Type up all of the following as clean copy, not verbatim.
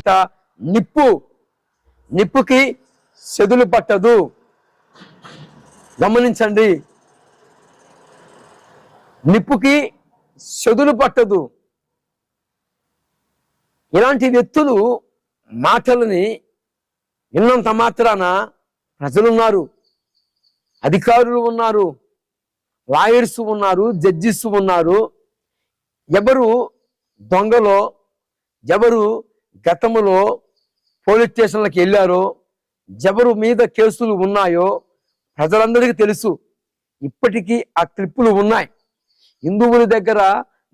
ఇంత నిప్పుకి సెదులు పట్టదు. గమనించండి, నిప్పుకి సెదులు పట్టదు. ఇలాంటి వ్యక్తులు మాటలని విన్నంత మాత్రాన ప్రజలున్నారు, అధికారులు ఉన్నారు, లాయర్స్ ఉన్నారు, జడ్జిస్ ఉన్నారు. ఎవరు దొంగలో, ఎవరు గతంలో పోలీస్ స్టేషన్లకు వెళ్ళారో, ఎవరు మీద కేసులు ఉన్నాయో ప్రజలందరికీ తెలుసు. ఇప్పటికీ ఆ క్లిప్పులు ఉన్నాయి. హిందువుల దగ్గర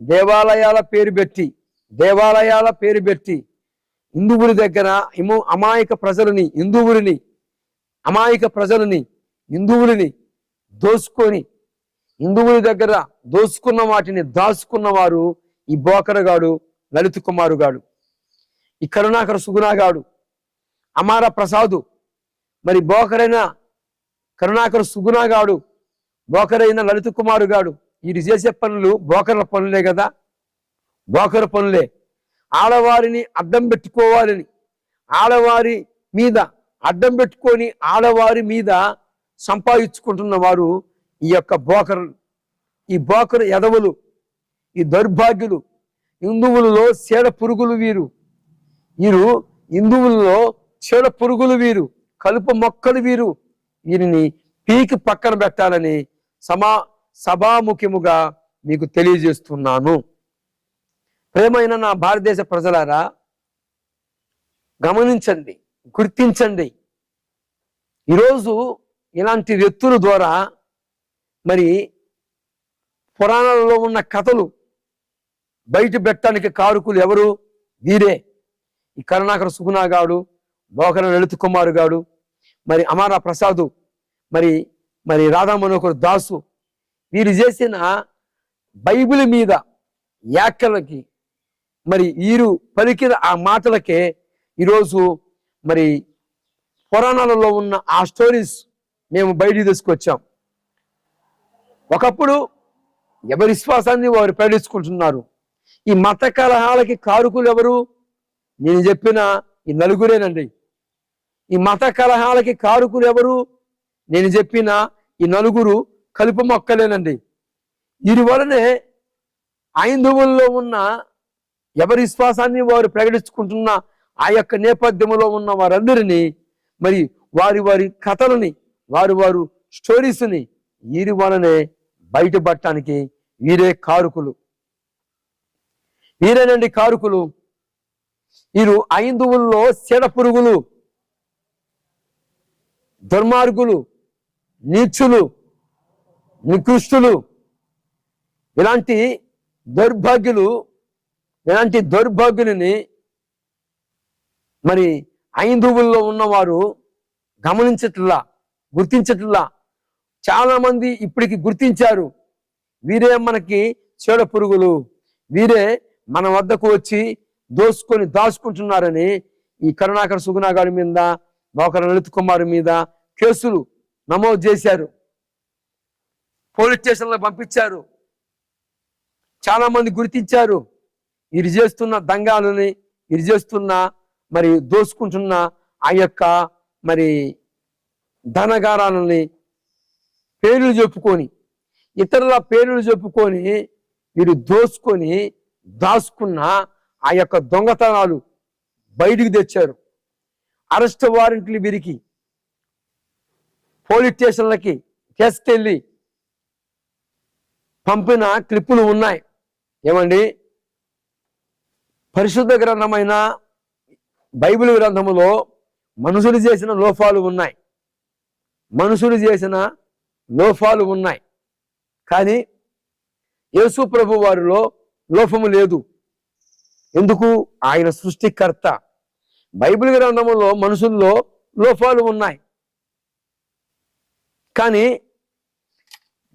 దేవాలయాల పేరు పెట్టి హిందువుల దగ్గర అమాయక హిందువులని దోసుకొని హిందువుల దగ్గర దోసుకున్న వాటిని దాచుకున్నవారు ఈ బోకరగాడు, లలిత్ కుమారు గాడు, ఈ కరుణాకర సుగుణాగాడు, అమార ప్రసాదు. మరి బోకరైన కరుణాకర సుగుణాగాడు, బోకరైన లలిత్ కుమారు గాడు, వీరు చేసే పనులు బోకర్ల పనులే కదా, బోకర పనులే. ఆడవారిని అడ్డం పెట్టుకోవాలని, ఆడవారి మీద అడ్డం పెట్టుకొని ఆడవారి మీద సంపాదించుకుంటున్న వారు ఈ యొక్క బోకరులు, ఈ బోకరు ఎదవులు, ఈ దౌర్భాగ్యులు, హిందువులలో చీడ పురుగులు వీరు హిందువులలో చీడ పురుగులు వీరు, కలుపు మొక్కలు వీరు. వీరిని పీకి పక్కన పెట్టాలని సభాముఖ్యముగా మీకు తెలియజేస్తున్నాను. ప్రేమైన నా భారతదేశ ప్రజలారా, గమనించండి, గుర్తించండి. ఈరోజు ఇలాంటి వ్యక్తుల ద్వారా మరి పురాణాలలో ఉన్న కథలు బయట పెట్టడానికి కారుకులు ఎవరు? వీరే. ఈ కరుణాకర సుగుణాగాడు, బోకర లలిత్ కుమారు గాడు, మరి అమారా ప్రసాదు, మరి రాధా మనోహర్ దాసు, వీరు చేసిన బైబిల్ మీద వ్యాఖ్యలకి, మరి వీరు పలికిన ఆ మాటలకే ఈరోజు మరి పురాణాలలో ఉన్న ఆ స్టోరీస్ మేము బయటికి తీసుకొచ్చాం. ఒకప్పుడు ఎవరి విశ్వాసాన్ని వారు ప్రకటించుకుంటున్నారు. ఈ మత కలహాలకి కారుకులు ఎవరు? నేను చెప్పిన ఈ నలుగురేనండి. ఈ మత కలహాలకి కారుకులు ఎవరు? నేను చెప్పిన ఈ నలుగురు కలుపు మొక్కలేనండి. వీరి వలనే హైందవుల్లో ఉన్న ఎవరి విశ్వాసాన్ని వారు ప్రకటించుకుంటున్న ఆ యొక్క నేపథ్యంలో ఉన్న వారందరినీ మరి వారి కథలని, వారు స్టోరీస్ని వీరి వలనే బయటపడటానికి వీరే కారుకులు, వీరేనండి కారుకులు. వీరు హైందవుల్లో చీడ పురుగులు, దుర్మార్గులు, నీచులు, నికృష్టులు. ఇలాంటి దౌర్భాగ్యులని మరి హైందవుల్లో ఉన్నవారు గమనించట్లా, గుర్తించట్లా. చాలా మంది ఇప్పటికి గుర్తించారు. వీరే మనకి చీడ పురుగులు, వీరే మన వద్దకు వచ్చి దాచుకుంటున్నారని ఈ కరుణాకర సుగుణాగాడి మీద, బోకర లలిత్ కుమార్ మీద కేసులు నమోదు చేశారు, పోలీస్ స్టేషన్లో పంపించారు. చాలా మంది గుర్తించారు. వీరు చేస్తున్న దంగాలని, వీరు చేస్తున్న మరి దోసుకుంటున్న ఆ యొక్క మరి ధనగారాలని పేర్లు చెప్పుకొని, ఇతరుల పేర్లు చెప్పుకొని వీరు దాచుకున్న ఆ యొక్క దొంగతనాలు బయటికి తెచ్చారు. అరెస్ట్ వారెంట్లు వీరికి పోలీస్ స్టేషన్లకి తీసుకెళ్ళి పంపిన క్లిప్పులు ఉన్నాయి. ఏమండి, పరిశుద్ధ గ్రంథమైన బైబిల్ గ్రంథములో మనుషులు చేసిన లోపాలు ఉన్నాయి, కానీ యేసు ప్రభు వారిలో లోపము లేదు. ఎందుకు? ఆయన సృష్టికర్త. బైబిల్ గ్రంథములో మనుషుల్లో లోపాలు ఉన్నాయి, కానీ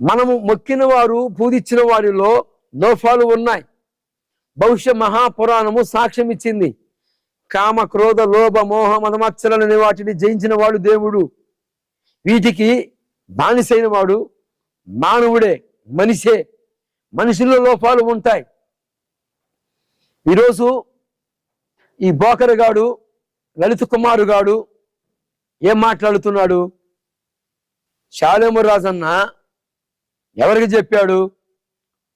మనము మొక్కిన వారు, పూజించిన వారిలో లోపాలు ఉన్నాయి. భవిష్య మహాపురాణము సాక్ష్యం ఇచ్చింది. కామ, క్రోధ, లోభ, మోహ, మదమత్సరాలనే వాటిని జయించిన వాడు దేవుడు. వీటికి బానిసైన వాడు మానవుడే, మనిషే. మనిషిలో లోపాలు ఉంటాయి. ఈరోజు ఈ బోకరుగాడు లలిత కుమారుగాడు ఏం మాట్లాడుతున్నాడు? షాలేము రాజన్న ఎవరికి చెప్పాడు?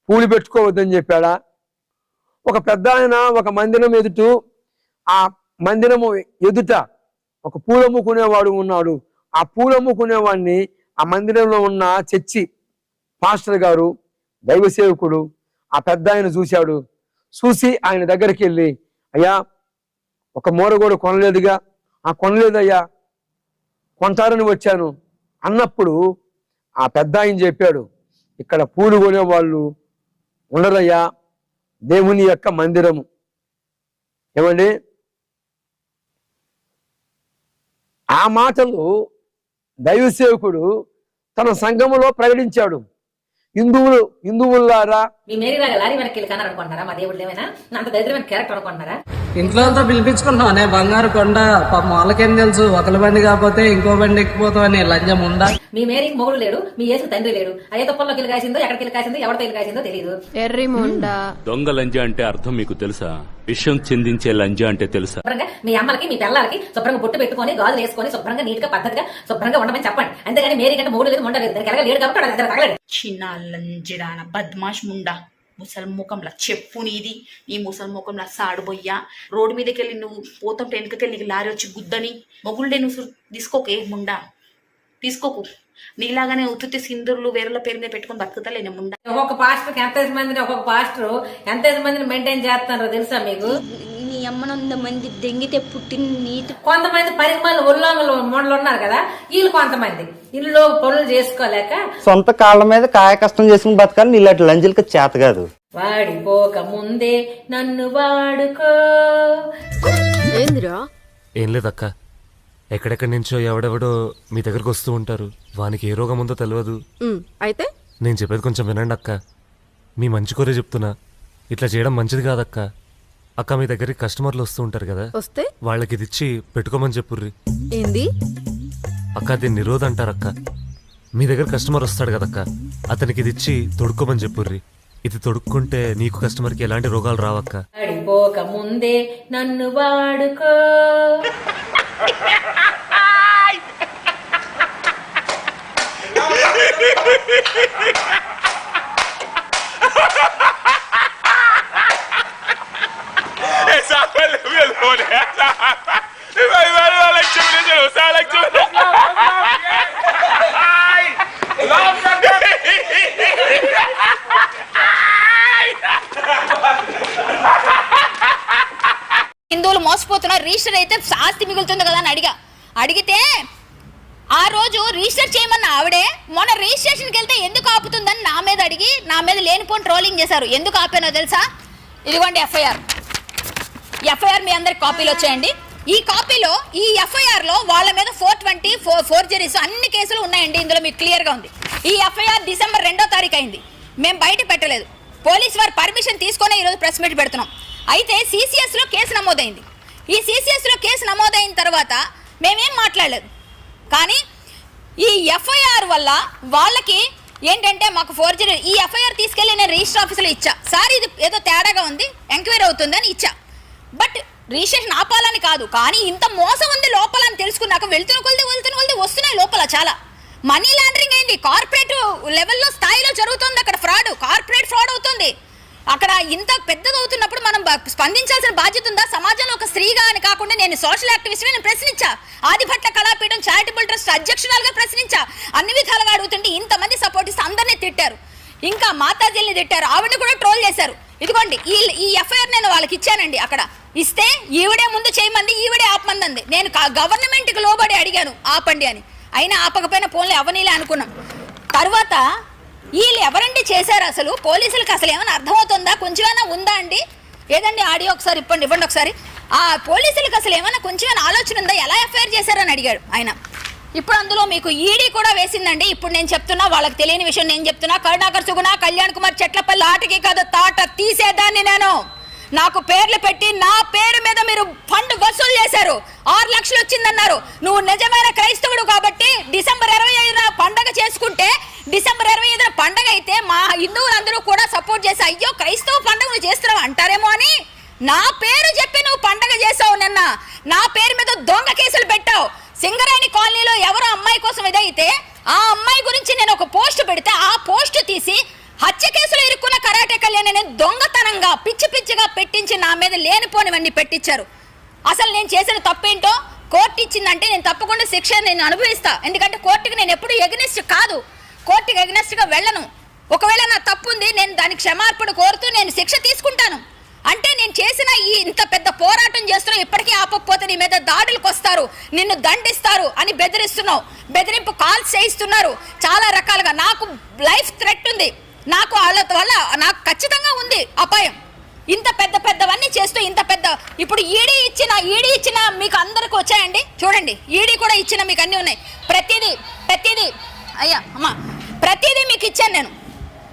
పూలు పెట్టుకోవద్దని చెప్పాడా? ఒక పెద్ద ఆయన ఒక మందిరం ఎదుట, ఆ మందిరము ఎదుట ఒక పూలమ్ముకునేవాడు ఉన్నాడు. ఆ పూలమ్ముకునేవాడిని ఆ మందిరంలో ఉన్న చర్చి పాస్టర్ గారు, దైవ సేవకుడు, ఆ పెద్ద ఆయన చూశాడు. చూసి ఆయన దగ్గరికి వెళ్ళి, అయ్యా ఒక మూర కూడా కొనలేదుగా? ఆ కొనలేదయ్యా, కొంటారని వచ్చాను అన్నప్పుడు ఆ పెద్ద ఆయన చెప్పాడు, ఇక్కడ పూలు కొనేవాళ్ళు ఉండరయ్యా, దేవుని యొక్క మందిరము. ఏమండి, ఆ మాటలు దైవ సేవకుడు తన సంఘములో ప్రకటించాడు. హిందువులారా, మీ మేరీలాగా లారీ వెనక్కి కన్నారు అనుకుంటున్నారా? మా దేవుడు ఏమైనా అంత దరిద్రమైన క్యారెక్టర్ అనుకుంటున్నారా? ఇంట్లో అంతా పిలిపించుకుంటున్నావు బంగారు కొండ. పాపం వాళ్ళకేం తెలుసు, ఒకరి బండి కాకపోతే ఇంకో బండి ఎక్కిపోతావని లంజం ఉందా? మీ మేరీకి మొగుడు లేడు, మీ యేసు తండ్రి లేడు. అయ్యే తొప్పల్లోకి వెళ్ళి కాసిందో, ఎక్కడికి వెళ్ళి కాసిందో, ఎవరితో వెళ్ళి కాసిందో తెలియదు. ఎర్రి ముండా. దొంగ లంజ అంటే అర్థం మీకు తెలుసా? విషయం చెందించే లంజ అంటే తెలుసా? శుభ్రంగా మీ అమ్మలకి మీ పిల్లలకి శుభ్రంగా బొట్టు పెట్టుకొని గాజులు వేసుకొని శుభ్రంగా నీట్ గా పద్ధతిగా శుభ్రంగా ఉండమని చెప్పండి. అంతేగాని మేరీ కంటే మూడు లేదు, ఉండలేదు, దానికి ఎలాగ లేడు కాబట్టి తగలడు. చిన్న లంజిడాన బద్మాష్ ముండా, ముసలి ముఖంలా చెప్పు నీది. ఈ ముసలి ముఖంలా సాడుబోయ్యా. రోడ్డు మీదకి వెళ్ళి నువ్వు పోతుంటే వెనుకకెళ్ళి నీకు లారీ వచ్చి గుద్దని మొగుళ్ళే నువ్వు తీసుకోకే ముండా, తీసుకోకు. నీలాగానే ఉత్తుతి సింధుర్లు వేరేల పేరు మీద పెట్టుకుని బతుకుతలేని ముండా. ఒక్కొక్క పాస్టర్ ఒక్కొక్క పాస్టర్ ఎంత మందిని మెయింటైన్ చేస్తున్నారో తెలుసా మీకు? నీ అమ్మనంద మంది దెంగితే పుట్టిన నీతి. కొంతమంది పరిమాణాలు ఉల్లంఘలు మొండలు ఉన్నారు కదా, వీళ్ళు కొంతమంది ఇల్లు పనులు చేసుకోలేక సొంత కాళ్ళ మీద కాయ కష్టం చేసుకుని బతకాలి. ఇలాంటి లంజులకి చేత కాదు. వాడిపోక ముందే నన్ను వాడుకో. ఏందిరా? ఏం లేదక్క, ఎక్కడెక్కడి నుంచో ఎవడెవడో మీ దగ్గరకు వస్తూ ఉంటారు. వానికి ఏ రోగం ఉందో తెలియదు. అయితే నేను చెప్పేది కొంచెం వినండి అక్క. మీ మంచి కోరే చెప్తున్నా, ఇట్లా చేయడం మంచిది కాదక్క. అక్క, మీ దగ్గరికి కస్టమర్లు వస్తూ ఉంటారు కదా, వస్తే వాళ్ళకి ఇది ఇచ్చి పెట్టుకోమని చెప్పుర్రి. ఏంది అక్క, దీన్ని నిరోధ అంటారక్క. మీ దగ్గర కస్టమర్ వస్తాడు కదక్క, అతనికి ఇది ఇచ్చి తొడుక్కోమని చెప్పుర్రి. ఇది తొడుక్కుంటే నీకు కస్టమర్కి ఎలాంటి రోగాలు రావక్క. వాడిపోక ముందే నన్ను వాడుకో. హిందువులు మోసపోతున్నారు. రిజిస్టర్ అయితే ఆస్తి మిగులుతుంది కదా అని అడిగితే ఆ రోజు రిజిస్టర్ చేయమన్న ఆవిడే మొన్న రిజిస్ట్రేషన్కి వెళ్తే ఎందుకు ఆపుతుందని నా మీద అడిగి నా మీద లేనిపోని ట్రోలింగ్ చేశారు. ఎందుకు ఆపానో తెలుసా? ఇదిగోండి ఎఫ్ఐఆర్ మీ అందరికి కాపీలు వచ్చాయండి. ఈ కాపీలో ఈ ఎఫ్ఐఆర్ లో వాళ్ళ మీద 420 ఫోర్జరీస్ అన్ని కేసులు ఉన్నాయండి. ఇందులో మీకు క్లియర్ గా ఉంది. ఈ ఎఫ్ఐఆర్ డిసెంబర్ 2వ తారీఖు అయింది. మేము బయట పెట్టలేదు. పోలీస్ వారు పర్మిషన్ తీసుకునే ఈరోజు ప్రెస్ మీట్ పెడుతున్నాం. అయితే సిసిఎస్ లో కేసు నమోదైంది. ఈ సిసిఎస్ లో కేసు నమోదైన తర్వాత మేమేం మాట్లాడలేదు. కానీ ఈ ఎఫ్ఐఆర్ వల్ల వాళ్ళకి ఏంటంటే మాకు ఫోర్జరీ, ఈ ఎఫ్ఐఆర్ తీసుకెళ్లి నేను రిజిస్టర్ ఆఫీసులో ఇచ్చా. సార్ ఇది ఏదో తేడాగా ఉంది, ఎంక్వైరీ అవుతుందని ఇచ్చా. బట్ రిజిస్ట్రేషన్ ఆపాలని కాదు, కానీ ఇంత మోసం ఉంది లోపల అని తెలుసుకున్నాక వెళ్తున్న కొద్ది వస్తున్నాయి లోపల. చాలా మనీ లాండరింగ్ అయింది. కార్పొరేట్ లెవెల్లో స్థాయిలో జరుగుతుంది అక్కడ ఫ్రాడ్, కార్పొరేట్ ఫ్రాడ్ అవుతుంది. అక్కడ ఇంత పెద్దదవుతున్నప్పుడు మనం స్పందించాల్సిన బాధ్యత ఉందా? సమాజంలో ఒక స్త్రీగా అని కాకుండా నేను సోషల్ యాక్టివిస్ట్ నేను ప్రశ్నించా. ఆదిభట్ల కళాపీఠం చారిటబుల్ ట్రస్ట్ అధ్యక్షురాలుగా ప్రశ్నించా. అన్ని విధాలుగా అడుగుతుంటే ఇంతమంది సపోర్ట్ ఇస్తే అందరినీ తిట్టారు. ఇంకా మాతాజీల్ని తిట్టారు, ఆవిడని కూడా ట్రోల్ చేశారు. ఇదిగోండి ఈ ఎఫ్ఐఆర్ నేను వాళ్ళకి ఇచ్చానండి. అక్కడ ఇస్తే ఈవిడే ముందు చేయమంది, ఈవిడే ఆపమంది అంది. నేను గవర్నమెంట్కి లోబడి అడిగాను ఆపండి అని. అయినా ఆపకపోయినా పోన్లే అవనీలే అనుకున్నాం. తర్వాత వీళ్ళు ఎవరండి చేశారు? అసలు పోలీసులకు అసలు ఏమైనా అర్థమవుతుందా? కొంచెమైనా ఉందా అండి? ఏదండి ఆడియో ఒకసారి ఇవ్వండి ఒకసారి. ఆ పోలీసులకు అసలు ఏమైనా కొంచెమైనా ఆలోచన ఉందా? ఎలా ఎఫ్ఐఆర్ చేశారని అడిగాడు ఆయన. ఇప్పుడు అందులో మీకు ఈడీ కూడా వేసిందండి. ఇప్పుడు నేను చెప్తున్నా, వాళ్ళకి తెలియని విషయం నేను చెప్తున్నా. కరుణాకర్ సుగుణ, కళ్యాణ్ కుమార్ చెట్లపల్లి ఆటకి కాదు తాట తీసేదాన్ని నేను. నాకు పేర్లు పెట్టి నా పేరు మీద మీరు ఫండ్ వసూలు చేశారు. 6 లక్షలు వచ్చిందన్నారు. నువ్వు నిజమైన క్రైస్తవుడు కాబట్టి డిసెంబర్ 25న పండగ చేసుకుంటే, డిసెంబర్ 25న పండగ అయితే మా హిందువులందరూ కూడా సపోర్ట్ చేసి అయ్యో క్రైస్తవ పండుగ నువ్వు చేస్తున్నావు అంటారేమో అని నా పేరు చెప్పి నువ్వు పండగ చేసావు. నిన్న నా పేరు మీద దొంగ కేసులు పెట్టావు. సింగరేణి కాలనీలో ఎవరో అమ్మాయి కోసం ఇదైతే ఆ అమ్మాయి గురించి నేను ఒక పోస్ట్ పెడితే ఆ పోస్ట్ తీసి హత్య కేసులు ఇరుక్కున్న కరాటే కళ్యాణ్ దొంగతనంగా పిచ్చి పిచ్చిగా పెట్టించి నా మీద లేనిపోనివన్నీ పెట్టించారు. అసలు నేను చేసిన తప్పేంటో కోర్టు ఇచ్చిందంటే నేను తప్పకుండా శిక్ష నేను అనుభవిస్తా. ఎందుకంటే కోర్టుకి నేను ఎప్పుడు ఎగ్నెస్ట్ కాదు, కోర్టుకి ఎగ్నెస్ట్గా వెళ్ళను. ఒకవేళ నా తప్పు ఉంది, నేను దానికి క్షమార్పణ కోరుతూ నేను శిక్ష తీసుకుంటాను. అంటే నేను చేసిన ఈ ఇంత పెద్ద పోరాటం చేస్తున్నా, ఇప్పటికీ ఆపకపోతే నీ మీద దాడులకు వస్తారు, నిన్ను దండిస్తారు అని బెదిరిస్తున్నావు. బెదిరింపు కాల్స్ చేయిస్తున్నారు చాలా రకాలుగా. నాకు లైఫ్ థ్రెట్ ఉంది, నాకు వాళ్ళ వల్ల నాకు ఖచ్చితంగా ఉంది అపాయం. ఇంత పెద్ద పెద్దవన్నీ చేస్తూ ఇంత పెద్ద ఇప్పుడు ఈడీ ఇచ్చిన మీకు అందరికి వచ్చాయండి. చూడండి, ఈడీ కూడా ఇచ్చిన మీకు అన్నీ ఉన్నాయి. ప్రతిదీ అయ్యా అమ్మా ప్రతిదీ మీకు ఇచ్చాను నేను.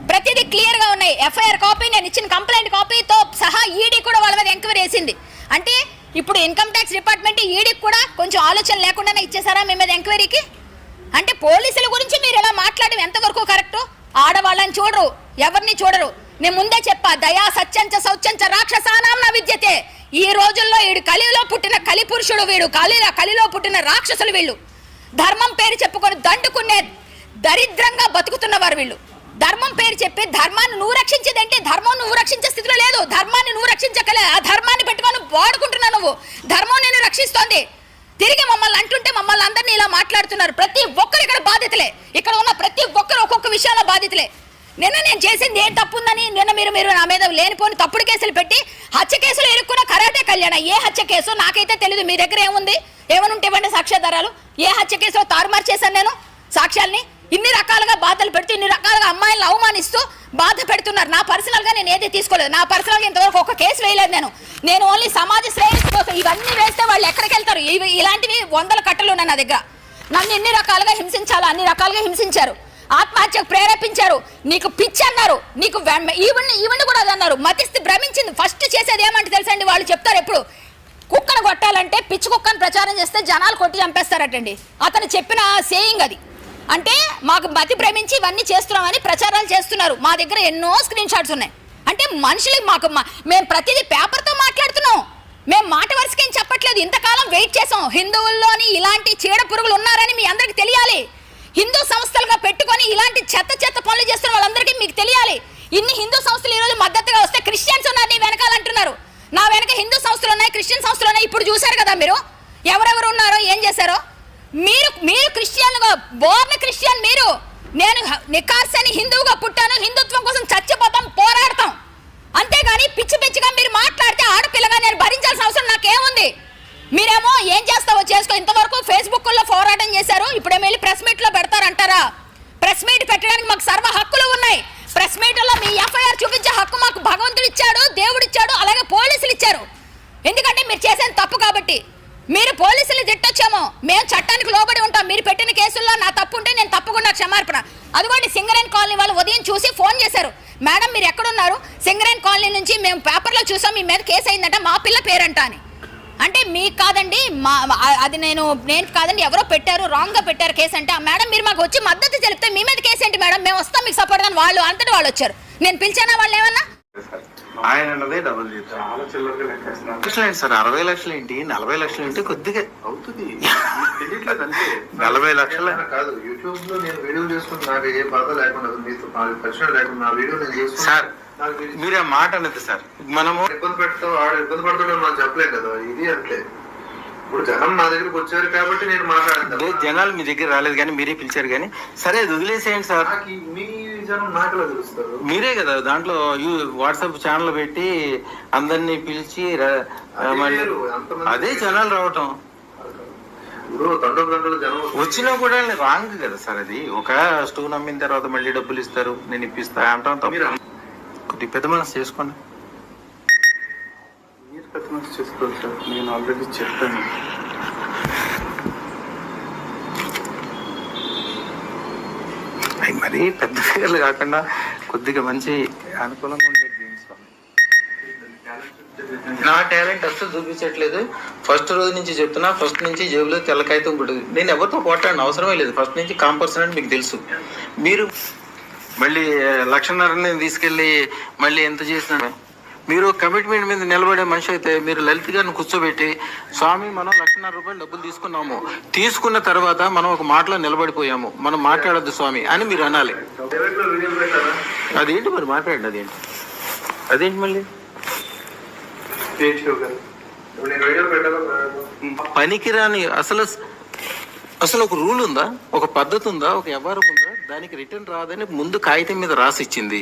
ప్రతిదీ క్లియర్గా ఉన్నాయి. ఎఫ్ఐఆర్ కాపీ, నేను ఇచ్చిన కంప్లైంట్ కాపీతో సహా ఈడీ కూడా వాళ్ళ మీద ఎంక్వైరీ చేసింది. అంటే ఇప్పుడు ఇన్కమ్ ట్యాక్స్ డిపార్ట్మెంట్ ఈడీకి కూడా కొంచెం ఆలోచన లేకుండానే ఇచ్చేసారా మీ మీద ఎంక్వైరీకి? అంటే పోలీసుల గురించి మీరు ఎలా మాట్లాడడం ఎంతవరకు కరెక్టు? ఆడవాళ్ళని చూడరు, ఎవరిని చూడరు. నేను ముందే చెప్పా, దయా సత్యంచ శౌచంచ రాక్షసానాం న విద్యతే. ఈ రోజుల్లో వీడు కలిలో పుట్టిన కలి పురుషుడు, వీడు కలిలో పుట్టిన రాక్షసులు. వీళ్ళు ధర్మం పేరు చెప్పుకొని దండుకునే దరిద్రంగా బతుకుతున్నవారు వీళ్ళు. ధర్మం పేరు చెప్పి ధర్మాన్ని నువ్వు రక్షించేదంటే ధర్మం నువ్వు రక్షించే స్థితిలో లేదు. ధర్మాన్ని నువ్వు రక్షించగలే, ఆ ధర్మాన్ని పెట్టుకొని వాడుకుంటున్నావు నువ్వు. ధర్మం నేను రక్షిస్తోంది. తిరిగి మమ్మల్ని అంటుంటే మమ్మల్ని అందరినీ ఇలా మాట్లాడుతున్నారు. ప్రతి ఒక్కరు ఇక్కడ బాధితులే, ఇక్కడ ఉన్న ప్రతి ఒక్కరు ఒక్కొక్క విషయంలో బాధితులే. నేను చేసింది ఏం తప్పుందని నిన్న మీరు నా మీద లేనిపోని తప్పుడు కేసులు పెట్టి హత్య కేసులు ఇరుక్కున్న కరాటే కళ్యాణ్. ఏ హత్య కేసు నాకైతే తెలియదు. మీ దగ్గర ఏముంది? ఏమనుంటే ఇవ్వండి సాక్ష్యాధారాలు. ఏ హత్య కేసులో తారుమారు చేశాను నేను సాక్ష్యాల్ని? ఇన్ని రకాలుగా బాధలు పెడుతూ ఇన్ని రకాలుగా అమ్మాయిలను అవమానిస్తూ బాధ పెడుతున్నారు. నా పర్సనల్గా నేను ఏది తీసుకోలేదు. నా పర్సనల్గా ఇంతవరకు ఒక కేసు వేయలేదు నేను ఓన్లీ సమాజ శ్రేయస్సు కోసం. ఇవన్నీ వేస్తే వాళ్ళు ఎక్కడికి వెళ్తారు? ఇలాంటివి 100 కట్టలు ఉన్నాయి నా దగ్గర. నన్ను ఎన్ని రకాలుగా హింసించాలో అన్ని రకాలుగా హింసించారు. ఆత్మహత్యకు ప్రేరేపించారు. నీకు పిచ్చి అన్నారు, నీకు ఈవెంట్ కూడా అది అన్నారు. మతిస్థి భ్రమించింది. ఫస్ట్ చేసేది ఏమంటే తెలుసండి, వాళ్ళు చెప్తారు ఎప్పుడు కుక్కను కొట్టాలంటే పిచ్చి కుక్కను ప్రచారం చేస్తే జనాలు కొట్టి చంపేస్తారటండి. అతను చెప్పిన సేయింగ్ అది. అంటే మాకు మతి భ్రమించి ఇవన్నీ చేస్తున్నామని ప్రచారాలు చేస్తున్నారు. మా దగ్గర ఎన్నో స్క్రీన్ షాట్స్ ఉన్నాయి. అంటే మనుషులకి మేము ప్రతిదీ పేపర్తో మాట్లాడుతున్నాం. మేము మాట వరుసకేం చెప్పట్లేదు. ఇంతకాలం వెయిట్ చేసాం. హిందువుల్లోని ఇలాంటి చీడ పురుగులు ఉన్నారని మీ అందరికి తెలియాలి. హిందూ సంస్థలుగా పెట్టుకొని ఇలాంటి చెత్త పనులు చేస్తున్న వాళ్ళందరికీ మీకు తెలియాలి. ఇన్ని హిందూ సంస్థలు ఈరోజు మద్దతుగా వస్తే క్రిస్టియన్స్ ఉన్నారు నీ వెనకాలంటున్నారు. నా వెనక హిందూ సంస్థలు ఉన్నాయి, క్రిస్టియన్ సంస్థలు ఉన్నాయి. ఇప్పుడు చూశారు కదా మీరు ఎవరెవరు ఉన్నారో ఏం చేశారో. మీరు క్రిస్టియన్గా బోర్న్ క్రిస్టియన్ మీరు. నేను నికార్సని హిందువుగా పుట్టాను. హిందుత్వం కోసం చచ్చిపోతాం, పోరాడతాం. అంతేగాని పిచ్చిగా మీరు మాట్లాడితే ఆడపిల్లగా నేను భరించాల్సిన అవసరం నాకేముంది? మీరేమో ఏం చేస్తావో చేసుకో. ఇంతవరకు ఫేస్బుక్లో పోరాటం చేశారు, ఇప్పుడేమో వెళ్ళి ప్రెస్ మీట్లో పెడతారంటారా? ప్రెస్ మీట్ పెట్టడానికి మాకు సర్వ హక్కులు ఉన్నాయి. ప్రెస్ మీట్లో మీ ఎఫ్ఐఆర్ చూపించే హక్కు మాకు భగవంతుడు ఇచ్చాడు, దేవుడు ఇచ్చాడు, అలాగే పోలీసులు ఇచ్చారు. ఎందుకంటే మీరు చేసేది తప్పు కాబట్టి. మీరు పోలీసులు తిట్టొచ్చామో, మేము చట్టానికి లోబడి ఉంటాం. మీరు పెట్టిన కేసుల్లో నా తప్పు ఉంటే నేను తప్పకుండా క్షమార్పణ. అదిగోండి సింగరేణి కాలనీ వాళ్ళు ఉదయం చూసి ఫోన్ చేశారు, మేడం మీరు ఎక్కడున్నారు? సింగరేణి కాలనీ నుంచి మేము పేపర్లో చూసాం, మీ మీద కేసు అయిందంట, మా పిల్ల పేరంట అని. అంటే మీకు కాదండి, అది నేను కాదండి, ఎవరో పెట్టారు, రాంగ్గా పెట్టారు కేసు అంటే. మేడం మీరు మాకు వచ్చి మద్దతు తెలిపితే మీ మీద కేసు ఏంటి మేడం, మేము వస్తాం మీకు సపోర్ట్. కానీ వాళ్ళు అంతటి వాళ్ళు వచ్చారు. నేను పిలిచానా వాళ్ళు ఏమన్నా? ఆయన అన్నదే డబుల్ లక్షలు సార్. 60 లక్షలు ఏంటి, 40 లక్షలు ఏంటి, కొద్దిగా అవుతుంది. 40 లక్షలు కాదు. యూట్యూబ్ లో నేను వీడియో చేసుకుంటున్నా, నాకు ఏ బాధ లేకుండా మీతో పరిచయం లేకుండా నా వీడియో నేను చేసుకుంటా సార్. మీరే మాట అనేది సార్, మనము ఇబ్బంది పెడతాం, ఆడు ఇబ్బంది పడుతున్నాం మనం చెప్పలేం కదా. ఇది అంతే. ఇప్పుడు జనం నా దగ్గరకు వచ్చారు కాబట్టి నేను మాట్లాడాను. జనాలు మీ దగ్గర రాలేదు కానీ మీరే పిలిచారు కానీ సరే అది వదిలేసేయండి సార్. మీ జనం నాకులా తెలుస్తారు, మీరే కదా దాంట్లో వాట్సాప్ ఛానల్ పెట్టి అందరినీ పిలిచి అదే జనాలు రావటం. వచ్చినా కూడా రాంగ్ కదా సార్. అది ఒక స్టోవ్ నమ్మిన తర్వాత మళ్ళీ డబ్బులు ఇస్తారు, నేను ఇప్పిస్తా అంటాం. కొద్దిగా పెద్ద మనసు చేసుకోండి. మీరు పెద్ద మనసు చేసుకోండి సార్, నేను ఆల్రెడీ చెప్పాను. అవి మరీ పెద్ద ఫిగర్లు కాకుండా కొద్దిగా మంచి అనుకూలంగా ఉండే గేమ్స్. నా టాలెంట్ అసలు చూపించట్లేదు. ఫస్ట్ రోజు నుంచి చెప్తున్నా, ఫస్ట్ నుంచి జేబులో తెల్లకాయితం ఉంటుంది. నేను ఎవరితో పోట్లాడిన అవసరమే లేదు. ఫస్ట్ నుంచి కాంపర్సన్ అని మీకు తెలుసు. మీరు మళ్ళీ 1,50,000 తీసుకెళ్ళి మళ్ళీ ఎంత చేసినా మీరు కమిట్మెంట్ మీద నిలబడే మనిషి అయితే మీరు లలిత్ గారిని కూర్చోబెట్టి స్వామి మనం 1,50,000 రూపాయలు డబ్బులు తీసుకున్నాము, తీసుకున్న తర్వాత మనం ఒక మాటలో నిలబడిపోయాము, మనం మాట్లాడొద్దు స్వామి అని మీరు అనాలి. అదేంటి మరి మాట్లాడండి, అదేంటి మళ్ళీ పనికిరాని అసలు ఒక రూల్ ఉందా, ఒక పద్ధతి ఉందా, ఒక వ్యవహారం ఉందా? దానికి రిటర్న్ రాదని ముందు కాగితం మీద రాసిచ్చింది,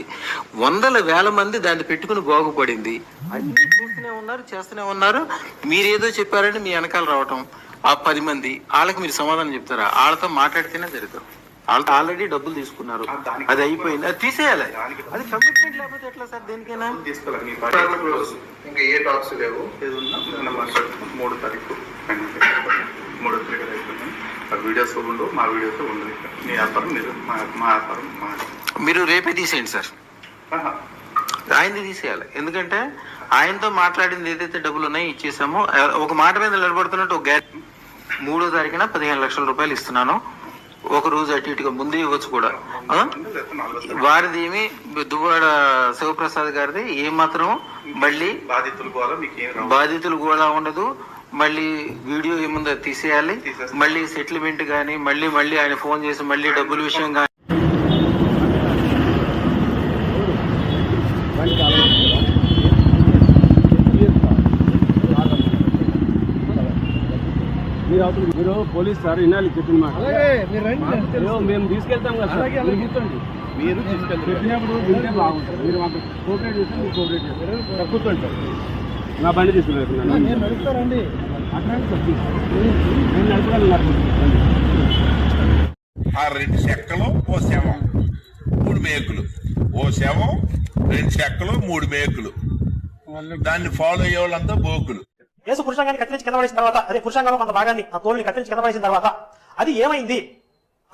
100,000 మంది దాన్ని పెట్టుకుని బాగుపడింది, అన్ని చూస్తూనే ఉన్నారు, చేస్తూనే ఉన్నారు. మీరేదో చెప్పారని మీ వెనకాల రావటం, ఆ 10 మంది వాళ్ళకి మీరు సమాధానం చెప్తారా? వాళ్ళతో మాట్లాడితేనే జరుగుతారు. వాళ్ళతో ఆల్రెడీ డబ్బులు తీసుకున్నారు, అది అయిపోయింది, అది తీసేయాలి. అది కమిట్మెంట్ లేకపోతే ఎట్లా సార్? దేనికైనా ఇంకా ఏ టాక్స్ లేవు, ఏది ఉన్నా 3 తారీఖు 3 తారీఖు అయిపోయింది. ఆ వీడియోస్ ఉండవు, మా వీడియోస్ ఉండదు. మీ వ్యాపారం మీరు, మా వ్యాపారం మీరు రేపే తీసేయండి సార్. ఆయనది తీసేయాలి, ఎందుకంటే ఆయనతో మాట్లాడింది ఏదైతే డబ్బులు ఉన్నాయో ఇచ్చేసామో, ఒక మాట మీద నిలబడుతున్నట్టు ఒక 3వ తారీఖున 15 లక్షల రూపాయలు ఇస్తున్నాను, ఒక రోజు అటు ఇటుగా ముందు ఇవ్వచ్చు కూడా. వారిది ఏమి దువ్వాడ శివప్రసాద్ గారిది ఏమాత్రం మళ్ళీ బాధితులు కూడా ఉండదు. మళ్ళీ వీడియో ఏముందో తీసేయాలి, మళ్ళీ సెటిల్మెంట్ కానీ మళ్ళీ ఆయన ఫోన్ చేసి మళ్ళీ డబ్బుల విషయం కానీ. మీరు పోలీస్ సార్ వినాలి చెప్పిన మాట. మేము తీసుకెళ్తాం కదా సార్, మీరు చెప్పినప్పుడు వింటే బాగుంటుంది. మీరు మాకు కోఆపరేట్ చేస్తే మీరు కోఆపరేట్ చేస్తారు, కూర్చోండి సార్. నా బండి తీసుకున్నాను, నేను నడుస్తారండి, నేను నడుపుతాను. ఆ 2 చెక్కలు ఓ శవం 3 మేకులు, ఓ శవం 2 చెక్కలు 3 మేకులు, దాన్ని ఫాలో అయ్యే వాళ్ళంతా బోకులు. యేసు పురుషాంగాన్ని కత్తిరించి కింద పడేసిన తర్వాత, అదే పురుషాంగంలో కొంత భాగాన్ని ఆ తోలుని కత్తిరించి కింద పడేసిన తర్వాత అది ఏమైంది?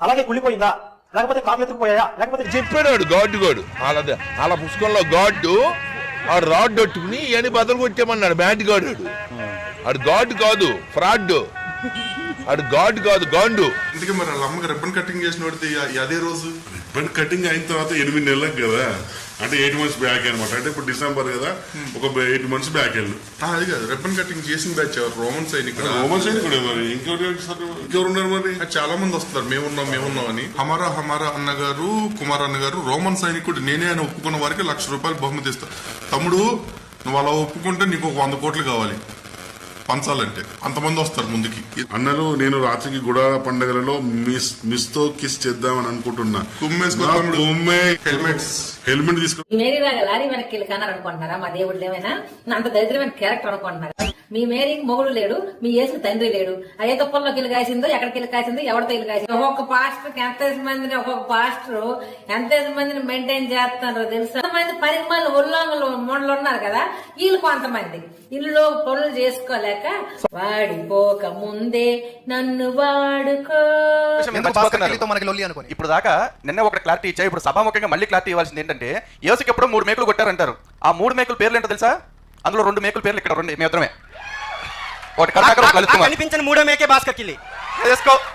అలాగే కుళ్ళిపోయిందా, లేకపోతే కాపులు ఎత్తుకుపోయా, లేకపోతే చెప్పాడు గాడ్డు అలా పుస్తకంలో గాడ్డు ఆ రాడ్ కొట్టుకుని ఇవన్నీ బదులు కొట్టేమన్నాడు. బ్యాట్ గాడు ఆడు గాడ్ కాదు, ఫ్రాడ్. ఆడు గాడ్ కాదు, గాండు. అందుకే మరి వాళ్ళ అమ్మకి రిబ్బన్ కటింగ్ చేసిన వాడితే అదే రోజు రిబ్బన్ కటింగ్ అయిన తర్వాత 8 నెలలకు కదా, అంటే 8 months బ్యాక్ అనమాట. అంటే ఇప్పుడు డిసెంబర్ కదా, ఒక 8 months బ్యాక్ వెళ్ళు. అది కాదు, రిబ్బన్ కటింగ్ చేసిన బ్యాచ్ రోమన్ సైనికుడు. రోమన్ సైనికుడే మరి, ఇంకెవరు ఉన్నారు మరి? చాలా మంది వస్తున్నారు, మేమున్నాం అని. హమారా అన్నగారు, కుమార్ అన్నగారు రోమన్ సైనికుడు నేనే అని ఒప్పుకున్న వారికి 1,00,000 రూపాయలు బహుమతి ఇస్తా. తమ్ముడు నువ్వు అలా ఒప్పుకుంటే నీకు 100 కోట్లు కావాలి పంచాలంటే. అంతమంది వస్తారు ముందుకి. అన్నలు నేను రాత్రికి గుడా పండుగలలో మిస్ తో కిస్ చేద్దామని అనుకుంటున్నా. హెల్మెట్ తీసుకో. మేరీ లాగా లారీ వెనక్కి వెళ్ళి కన్నారు అనుకుంటున్నారా? మా దేవుడు ఏమైనా అంత దరిద్రమైన క్యారెక్టర్ అనుకుంటున్నారా? మీ మేరీకి మొగుడు లేడు, మీ యేసుకి తండ్రి లేడు. అయ్యే తుప్పల్లోకి వెళ్ళి కాసిందో, ఎక్కడికి వెళ్ళి కాసిందో, ఎవరితో వెళ్ళి కాసిందో. ఒక్కొక్క పాస్టర్ ఎంత మందిని మెయింటైన్ చేస్తున్నారో తెలుసా? కొంతమంది పరిమాణాలు ఉల్లంఘనలు మొండలు ఉన్నారు కదా, వీళ్ళు కొంతమంది ఇల్లు పనులు చేసుకోలేక వాడిపోక ముందే నన్ను వాడుకో. ఇప్పుడు దాకా నిన్న ఒక క్లారిటీ ఇచ్చా, ఇప్పుడు సభాముఖంగా మళ్ళీ క్లారిటీ ఇవ్వాల్సింది ఏంటంటే, యేసుకి ఎప్పుడు 3 మేకులు కొట్టారంటారు. ఆ 3 మేకుల పేర్లు ఏంటో తెలుసా? అందులో 2 మేకుల పేర్లు ఇక్కడ 2 మేత్రమే. ఒకటి కనిపించిన 3వ మేకే భాస్కర్ కిల్లి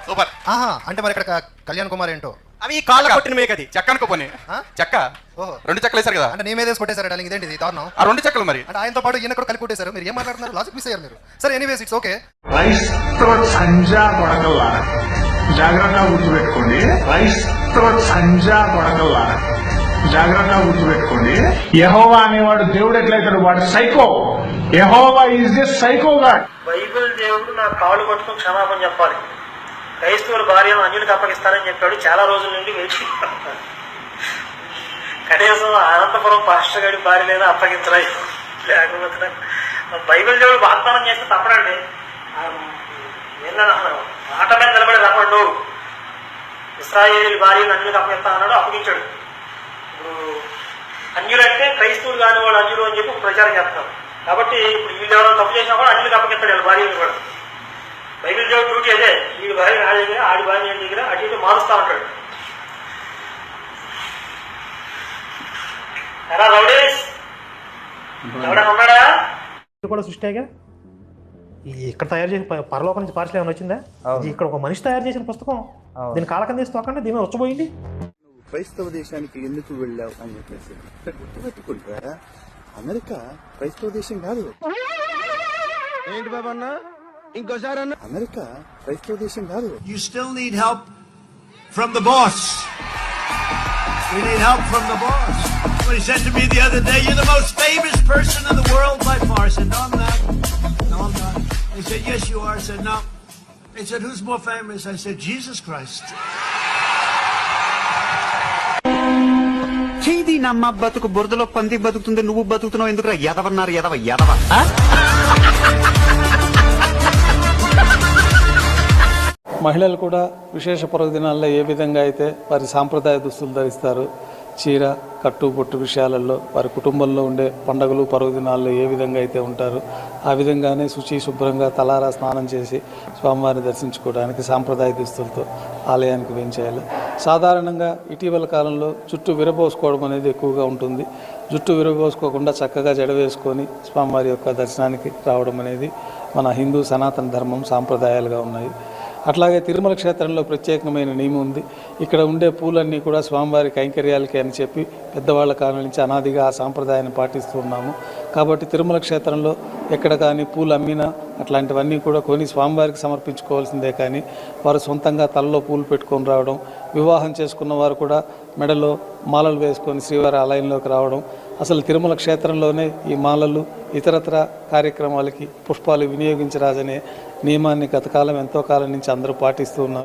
సూపర్. అంటే మరి ఇక్కడ కళ్యాణ్ కుమార్ ఏంటో అవి కాళ్ళ కొట్టిన మేక, అది చెక్క అనుకోపోని చెక్క 2 చెక్కలు వేశారు కదా, అంటే నీ మీద కొట్టేశారు. ఇదేంటి దారుణం? ఆ 2 చెక్కలు మరి అంటే ఆయనతో పాటు ఈయన కూడా కలిపి కొట్టేశారు. మీరు ఏం మాట్లాడుతున్నారు? లాజిక్ మిస్ అయ్యారు మీరు. సరే ఎనీవేస్ ఇట్స్ ఓకే. క్రైస్తవ సంజా కొడకల్లారా జాగ్రత్తగా గుర్తుపెట్టుకోండి. క్రైస్తవ సంజా కొడకల్లారా జాగ్రత్తగా గుర్తుపెట్టుకోండి. యెహోవా అనేవాడు దేవుడు ఎట్లయితాడు? వాడు psycho. Jehovah is the psycho God. Bible దేవుడు నా కాళ్ళు పట్టుకుని క్షమాపణ చెప్పాలి. క్రైస్తవుల భార్యను అన్యులకు అప్పగిస్తానని చెప్పాడు. చాలా రోజుల నుండి వేచి కనీసం అనంతపురం పాస్టర్ గారి భార్య లేదా అప్పగించరా? లేకపోతే బైబిల్ దేవుడు వాగ్దానం చేస్తే తప్పడండి. మాట మీద నిలబడి రమ్మడు. ఇశ్రాయేలు భార్యను అన్యులకు అప్పగిస్తా అన్నాడు, అప్పగించాడు. ఇప్పుడు అన్యులంటే క్రైస్తవులు కాని వాడు అన్యులు అని చెప్పి ప్రచారం చేస్తారు. కాబట్టి ఇప్పుడు వీళ్ళు ఎవరైనా తప్పు చేసినా కూడా అన్యులకు అప్పగిస్తాడు వాళ్ళ భార్యను కూడా. బైబిల్ దేవుడు డ్యూటీ అదే, వీడి భార్య నా దగ్గర, ఆడి భార్య దగ్గర అటు ఇటు మారుస్తా ఉంటాడు. ఎలా రౌడీస్ ఎవడైనా ఉన్నాడా? కూడా సృష్టిగా ఇక్కడ తయారు చేసిన పరలోకం నుంచి పార్సల్ ఏమైనా వచ్చిందా? ఇక్కడ ఒక మనిషి తయారు చేసిన పుస్తకం. దీని కాలకం తీసి తోకండి, దీని వచ్చబోయింది. క్రైస్తవ దేశానికి ఎందుకు వెళ్ళావు అని చెప్పేసి గుర్తుపెట్టుకుంటా. అమెరికా క్రైస్తవ దేశం కాదు. ఏంటి బాబా అన్న ఇంకోసారి అన్న? అమెరికా క్రైస్తవ దేశం కాదు. You still need help from the boss. We need help from the boss. Somebody said to me the other day, "You're the most famous person in the world by far." I said, "No, I'm not. No, I'm not." He said, "Yes, you are." I said, "No." He said, "Who's more famous?" I said, "Jesus Christ." చేది నమ్మ బతుకు బురదలో పంది బతుకుతుంది, నువ్వు బతుకుతున్నావు ఎందుకురా? ఎదవన్నారు ఎదవ ఎదవ. మహిళలు కూడా విశేష పర్వదినాల్లో ఏ విధంగా అయితే వారి సాంప్రదాయ దుస్తులు ధరిస్తారు, చీర కట్టు బొట్టు విషయాలలో వారి కుటుంబంలో ఉండే పండుగలు పర్వదినాల్లో ఏ విధంగా అయితే ఉంటారో ఆ విధంగానే శుచి శుభ్రంగా తలారా స్నానం చేసి స్వామివారిని దర్శించుకోవడానికి సాంప్రదాయ దుస్తులతో ఆలయానికి వేయించేయాలి. సాధారణంగా ఇటీవల కాలంలో జుట్టు విరబోసుకోవడం అనేది ఎక్కువగా ఉంటుంది. జుట్టు విరబోసుకోకుండా చక్కగా జడ వేసుకొని స్వామివారి యొక్క దర్శనానికి రావడం అనేది మన హిందూ సనాతన ధర్మం సాంప్రదాయాలుగా ఉన్నాయి. అట్లాగే తిరుమల క్షేత్రంలో ప్రత్యేకమైన నియమం ఉంది. ఇక్కడ ఉండే పూలన్నీ కూడా స్వామివారి కైంకర్యాలకి అని చెప్పి పెద్దవాళ్ళ కాలం నుంచి అనాదిగా ఆ సాంప్రదాయాన్ని పాటిస్తూ ఉన్నాము. కాబట్టి తిరుమల క్షేత్రంలో ఎక్కడ కానీ పూలు అమ్మినా అట్లాంటివన్నీ కూడా కొని స్వామివారికి సమర్పించుకోవాల్సిందే. కానీ వారు సొంతంగా తలలో పూలు పెట్టుకొని రావడం, వివాహం చేసుకున్న వారు కూడా మెడలో మాలలు వేసుకొని శ్రీవారి ఆలయంలోకి రావడం, అసలు తిరుమల క్షేత్రంలోనే ఈ మాలలు ఇతరత్ర కార్యక్రమాలకి పుష్పాలు వినియోగించరాదనే నియమాన్ని గతకాలం ఎంతో కాలం నుంచి అందరూ పాటిస్తూ ఉన్నారు.